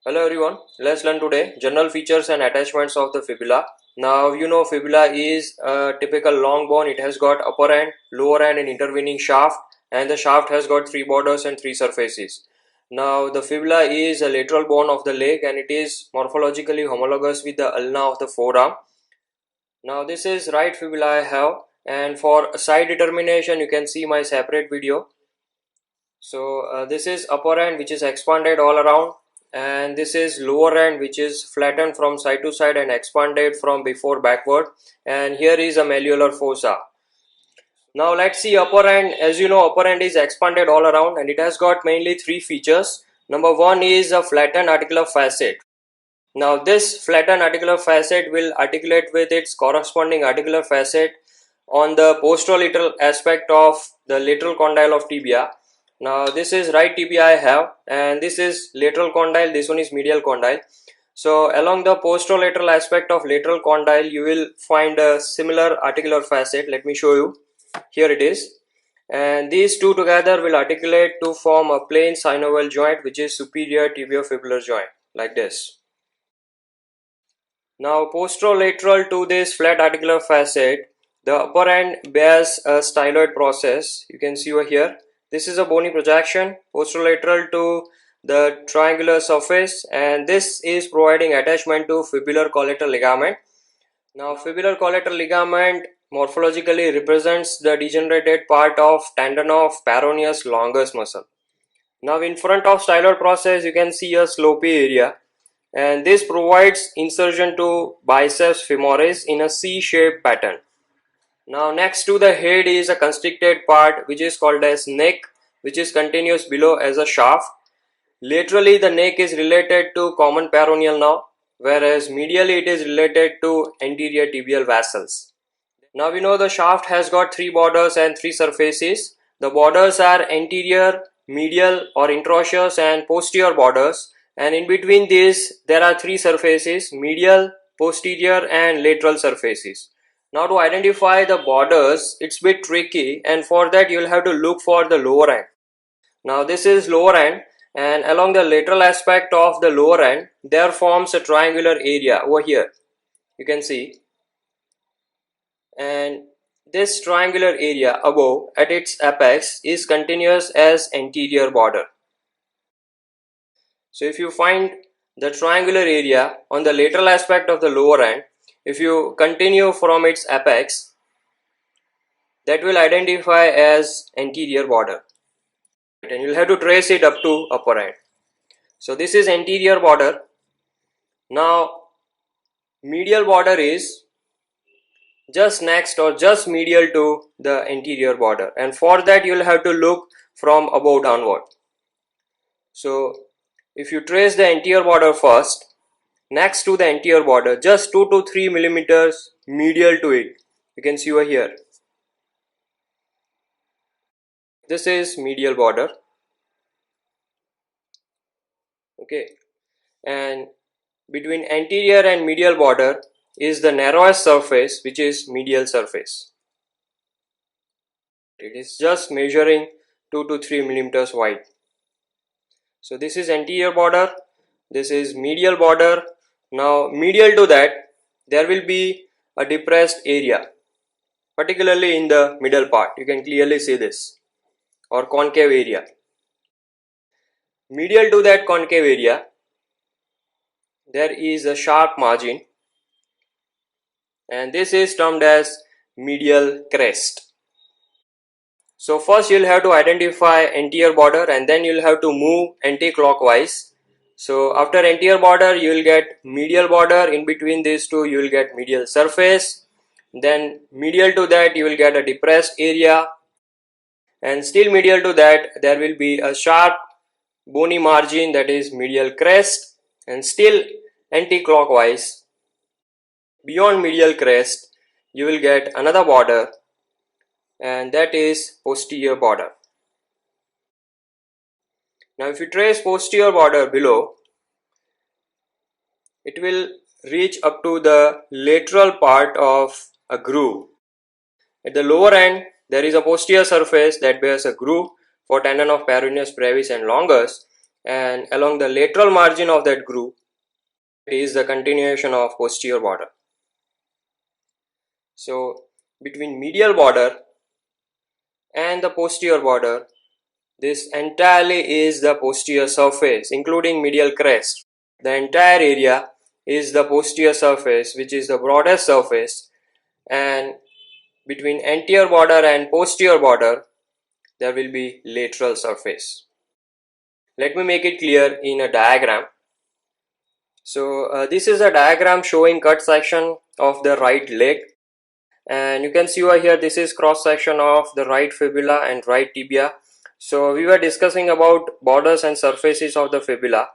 Hello everyone, let's learn today general features and attachments of the fibula. Now you know fibula is a typical long bone. It has got upper end, lower end and intervening shaft, and the shaft has got three borders and three surfaces. Now the fibula is a lateral bone of the leg and it is morphologically homologous with the ulna of the forearm. Now this is right fibula I have, and for side determination you can see my separate video. So this is upper end which is expanded all around, and this is lower end which is flattened from side to side and expanded from before backward, and here is a malleolar fossa. Now let's see upper end. As you know, upper end is expanded all around and it has got mainly three features. Number one is a flattened articular facet. Now this flattened articular facet will articulate with its corresponding articular facet on the posterolateral aspect of the lateral condyle of tibia. Now this is right tibia I have, and this is lateral condyle, this one is medial condyle. So along the posterolateral aspect of lateral condyle you will find a similar articular facet. Let me show you. Here it is, and these two together will articulate to form a plain synovial joint which is superior tibiofibular joint, like this. Now posterolateral to this flat articular facet, the upper end bears a styloid process. You can see over here. This is a bony projection posterolateral to the triangular surface, and this is providing attachment to fibular collateral ligament. Now fibular collateral ligament morphologically represents the degenerated part of tendon of peroneus longus muscle. Now in front of styloid process you can see a slopy area, and this provides insertion to biceps femoris in a C-shaped pattern. Now next to the head is a constricted part which is called as neck, which is continuous below as a shaft. Laterally the neck is related to common peroneal nerve, whereas medially it is related to anterior tibial vessels. Now we know the shaft has got three borders and three surfaces. The borders are anterior, medial or interosseous and posterior borders, and in between these there are three surfaces: medial, posterior and lateral surfaces. Now to identify the borders it's a bit tricky, and for that you will have to look for the lower end. Now this is lower end, and along the lateral aspect of the lower end there forms a triangular area over here, you can see, and this triangular area above at its apex is continuous as anterior border. So if you find the triangular area on the lateral aspect of the lower end, if you continue from its apex, that will identify as anterior border, and you'll have to trace it up to upper end. So this is anterior border. Now medial border is just next or just medial to the anterior border, and for that you will have to look from above downward. So if you trace the anterior border first, next to the anterior border, just 2 to 3 millimeters medial to it, you can see over here, this is medial border. Okay, and between anterior and medial border is the narrowest surface, which is medial surface. It is just measuring 2 to 3 millimeters wide. So this is anterior border, this is medial border. Now medial to that there will be a depressed area, particularly in the middle part. You can clearly see this, or concave area. Medial to that concave area there is a sharp margin, and this is termed as medial crest. So first you'll have to identify anterior border, and then you'll have to move anti-clockwise. So after anterior border you will get medial border, in between these two you will get medial surface, then medial to that you will get a depressed area, and still medial to that there will be a sharp bony margin, that is medial crest, and still anti-clockwise beyond medial crest you will get another border, and that is posterior border. Now if you trace posterior border below, it will reach up to the lateral part of a groove. At the lower end there is a posterior surface that bears a groove for tendon of peroneus brevis and longus, and along the lateral margin of that groove is the continuation of posterior border. So between medial border and the posterior border, this entirely is the posterior surface, including medial crest. The entire area is the posterior surface, which is the broadest surface, and between anterior border and posterior border, there will be lateral surface. Let me make it clear in a diagram. So this is a diagram showing cut section of the right leg, and you can see over here this is cross section of the right fibula and right tibia. So we were discussing about borders and surfaces of the fibula.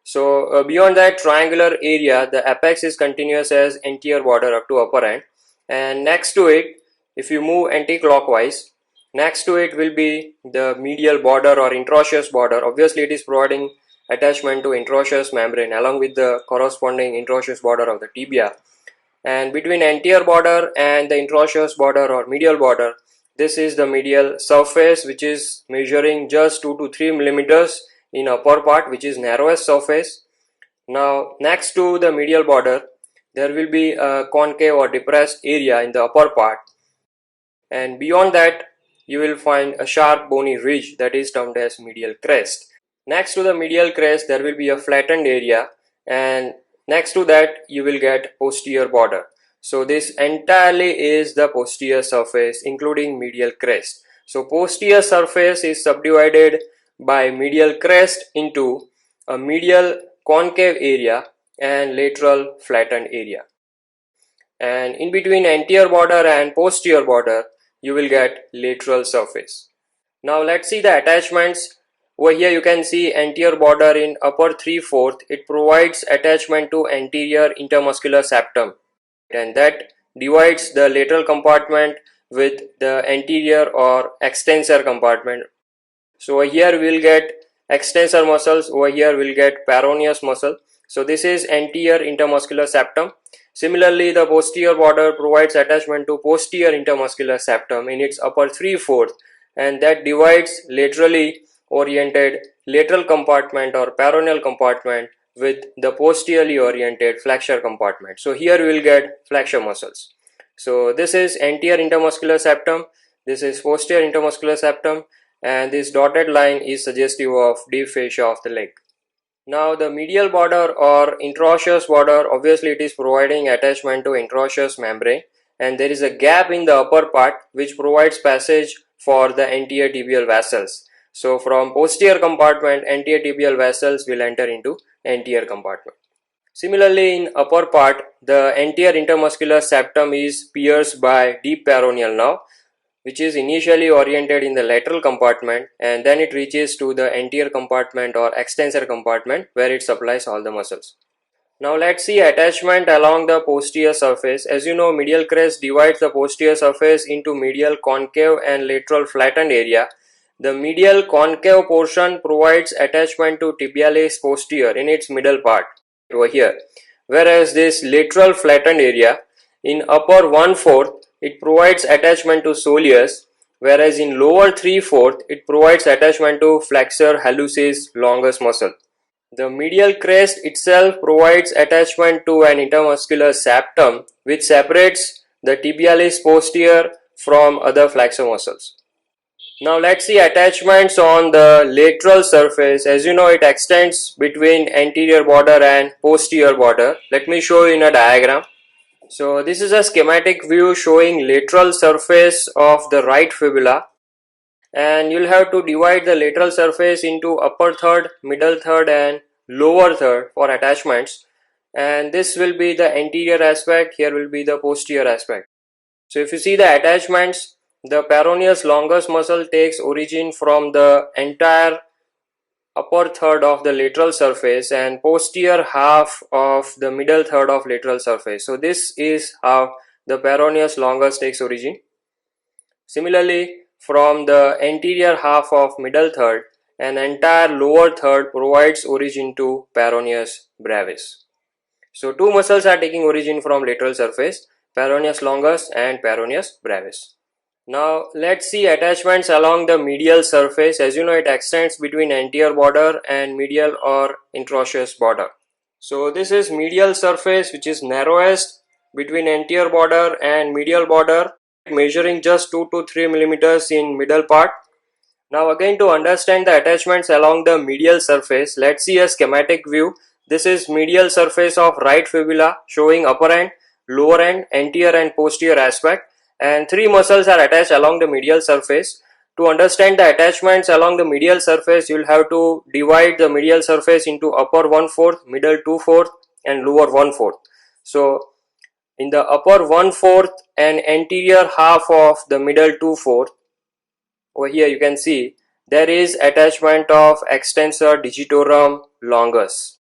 So beyond that triangular area, the apex is continuous as anterior border up to upper end, and next to it, if you move anti-clockwise, next to it will be the medial border or interosseous border. Obviously it is providing attachment to interosseous membrane along with the corresponding interosseous border of the tibia. And between anterior border and the interosseous border or medial border, this is the medial surface, which is measuring just 2 to 3 millimeters in upper part, which is narrowest surface. Now next to the medial border, there will be a concave or depressed area in the upper part, and beyond that you will find a sharp bony ridge that is termed as medial crest. Next to the medial crest there will be a flattened area, and next to that you will get posterior border. So this entirely is the posterior surface including medial crest. So posterior surface is subdivided by medial crest into a medial concave area and lateral flattened area, and in between anterior border and posterior border you will get lateral surface. Now let's see the attachments. Over here you can see anterior border in upper 3/4. It provides attachment to anterior intermuscular septum, and that divides the lateral compartment with the anterior or extensor compartment. So over here we will get extensor muscles, over here we will get peroneus muscle. So this is anterior intermuscular septum. Similarly, the posterior border provides attachment to posterior intermuscular septum in its upper 3/4, and that divides laterally oriented lateral compartment or peroneal compartment with the posteriorly oriented flexure compartment. So here we will get flexure muscles. So this is anterior intermuscular septum, this is posterior intermuscular septum, and this dotted line is suggestive of deep fascia of the leg. Now the medial border or interosseous border, obviously it is providing attachment to interosseous membrane, and there is a gap in the upper part which provides passage for the anterior tibial vessels. So from posterior compartment, anterior tibial vessels will enter into anterior compartment. Similarly, in upper part, the anterior intermuscular septum is pierced by deep peroneal nerve, which is initially oriented in the lateral compartment, and then it reaches to the anterior compartment or extensor compartment where it supplies all the muscles. Now let's see attachment along the posterior surface. As you know, medial crest divides the posterior surface into medial concave and lateral flattened area. The medial concave portion provides attachment to tibialis posterior in its middle part over here, whereas this lateral flattened area in upper 1/4 it provides attachment to soleus, whereas in lower 3/4 it provides attachment to flexor hallucis longus muscle. The medial crest itself provides attachment to an intermuscular septum which separates the tibialis posterior from other flexor muscles. Now let's see attachments on the lateral surface. As you know, it extends between anterior border and posterior border. Let me show you in a diagram. So this is a schematic view showing lateral surface of the right fibula, and you'll have to divide the lateral surface into upper third, middle third and lower third for attachments, and this will be the anterior aspect, here will be the posterior aspect. So if you see the attachments, the peroneus longus muscle takes origin from the entire upper third of the lateral surface and posterior half of the middle third of lateral surface. So this is how the peroneus longus takes origin. Similarly, from the anterior half of middle third, an entire lower third provides origin to peroneus brevis. So two muscles are taking origin from lateral surface, peroneus longus and peroneus brevis. Now let's see attachments along the medial surface. As you know, it extends between anterior border and medial or interosseous border. So this is medial surface, which is narrowest between anterior border and medial border, measuring just 2 to 3 millimeters in middle part. Now again, to understand the attachments along the medial surface, let's see a schematic view. This is medial surface of right fibula showing upper end, lower end, anterior and posterior aspect, and three muscles are attached along the medial surface. To understand the attachments along the medial surface, you will have to divide the medial surface into upper 1/4, middle 2/4 and lower 1/4. So in the upper 1/4 and anterior half of the middle 2/4, over here you can see there is attachment of extensor digitorum longus.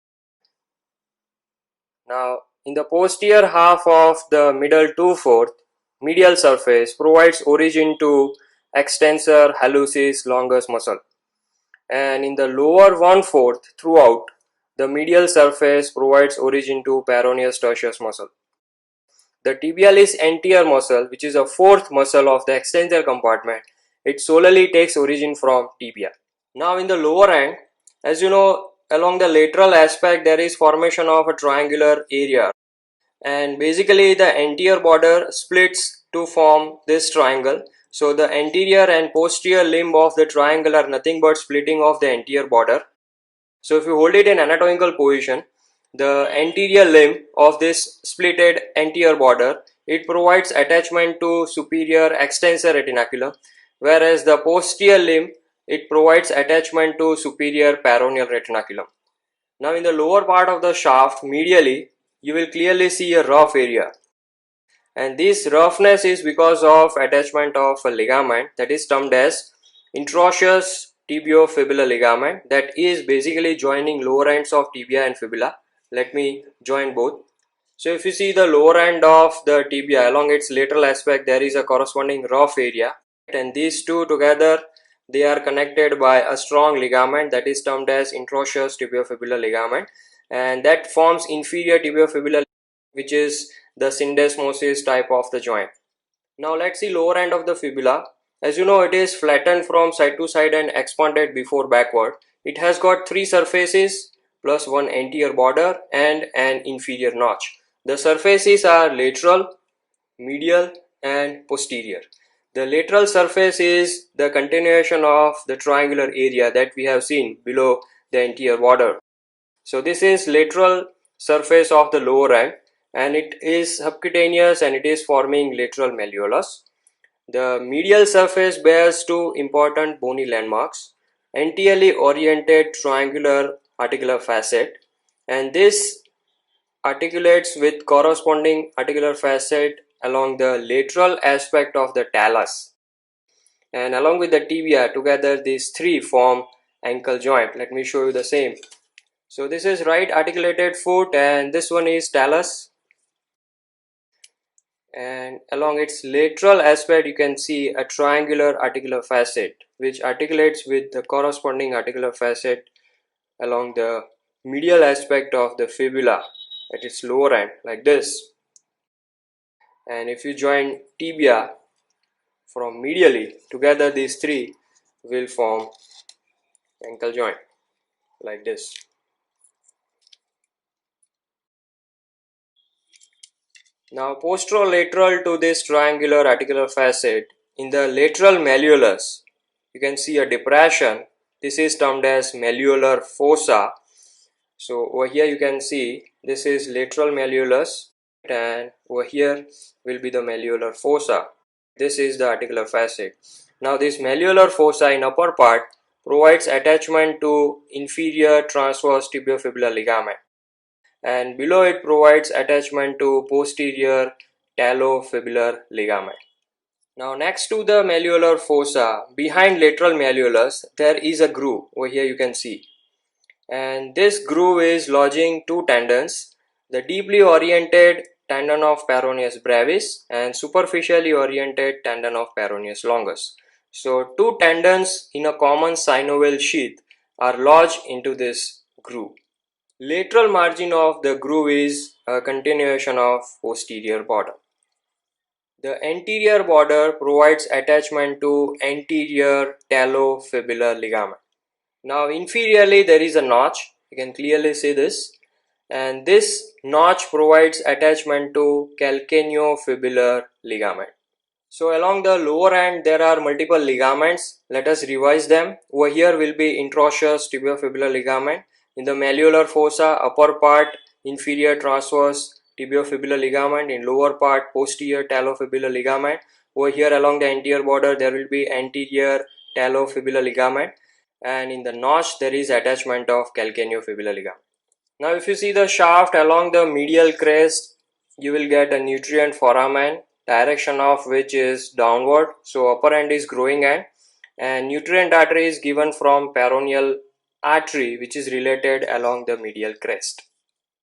Now in the posterior half of the middle 2/4, medial surface provides origin to extensor hallucis longus muscle, and in the lower 1/4 throughout, the medial surface provides origin to peroneus tertius muscle. The tibialis anterior muscle, which is a fourth muscle of the extensor compartment, it solely takes origin from tibia. Now in the lower end, as you know, along the lateral aspect there is formation of a triangular area, and basically the anterior border splits to form this triangle. So the anterior and posterior limb of the triangle are nothing but splitting of the anterior border. So if you hold it in anatomical position, the anterior limb of this splitted anterior border, it provides attachment to superior extensor retinaculum, whereas the posterior limb, it provides attachment to superior peroneal retinaculum. Now in the lower part of the shaft medially, you will clearly see a rough area, and this roughness is because of attachment of a ligament that is termed as interosseous tibiofibular ligament, that is basically joining lower ends of tibia and fibula. Let me join both. So if you see the lower end of the tibia, along its lateral aspect there is a corresponding rough area, and these two together, they are connected by a strong ligament that is termed as interosseous tibiofibular ligament, and that forms inferior tibiofibular, which is the syndesmosis type of the joint. Now let's see lower end of the fibula. As you know, it is flattened from side to side and expanded before backward. It has got three surfaces plus one anterior border and an inferior notch. The surfaces are lateral, medial and posterior. The lateral surface is the continuation of the triangular area that we have seen below the anterior border. So this is lateral surface of the lower end, and it is subcutaneous and it is forming lateral malleolus. The medial surface bears two important bony landmarks: anteriorly oriented triangular articular facet, and this articulates with corresponding articular facet along the lateral aspect of the talus, and along with the tibia together these three form ankle joint. Let me show you the same. So this is right articulated foot and this one is talus, and along its lateral aspect you can see a triangular articular facet which articulates with the corresponding articular facet along the medial aspect of the fibula at its lower end like this. And if you join tibia from medially together, these three will form ankle joint like this. Now posterolateral to this triangular articular facet, in the lateral malleolus you can see a depression. This is termed as malleolar fossa. So over here you can see this is lateral malleolus, and over here will be the malleolar fossa. This is the articular facet. Now this malleolar fossa in upper part provides attachment to inferior transverse tibiofibular ligament, and below it provides attachment to posterior talofibular ligament. Now next to the malleolar fossa, behind lateral malleolus, there is a groove. Over here you can see, and this groove is lodging two tendons: the deeply oriented tendon of peroneus brevis and superficially oriented tendon of peroneus longus. So two tendons in a common synovial sheath are lodged into this groove. Lateral margin of the groove is a continuation of posterior border. The anterior border provides attachment to anterior talofibular ligament. Now inferiorly there is a notch, you can clearly see this, and this notch provides attachment to calcaneofibular ligament. So along the lower end there are multiple ligaments. Let us revise them. Over here will be interosseous tibiofibular ligament. In the malleolar fossa, upper part inferior transverse tibiofibular ligament. In lower part posterior talofibular ligament. Over here along the anterior border there will be anterior talofibular ligament, and in the notch there is attachment of calcaneofibular ligament. Now if you see the shaft along the medial crest, you will get a nutrient foramen, direction of which is downward, so upper end is growing end, and nutrient artery is given from peroneal artery which is related along the medial crest.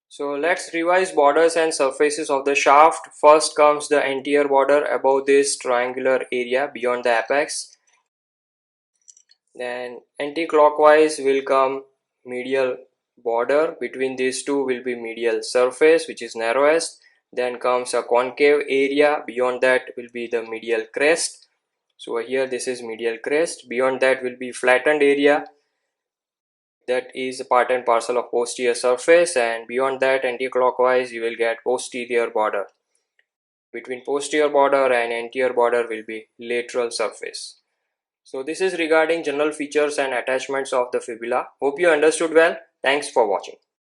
So let's revise borders and surfaces of the shaft. First comes the anterior border above this triangular area beyond the apex. Then anti-clockwise will come medial border. Between these two will be medial surface, which is narrowest. Then comes a concave area. Beyond that will be the medial crest. So here this is medial crest. Beyond that will be flattened area. That is part and parcel of posterior surface, and beyond that anti-clockwise you will get posterior border. Between posterior border and anterior border will be lateral surface. So this is regarding general features and attachments of the fibula. Hope you understood well. Thanks for watching.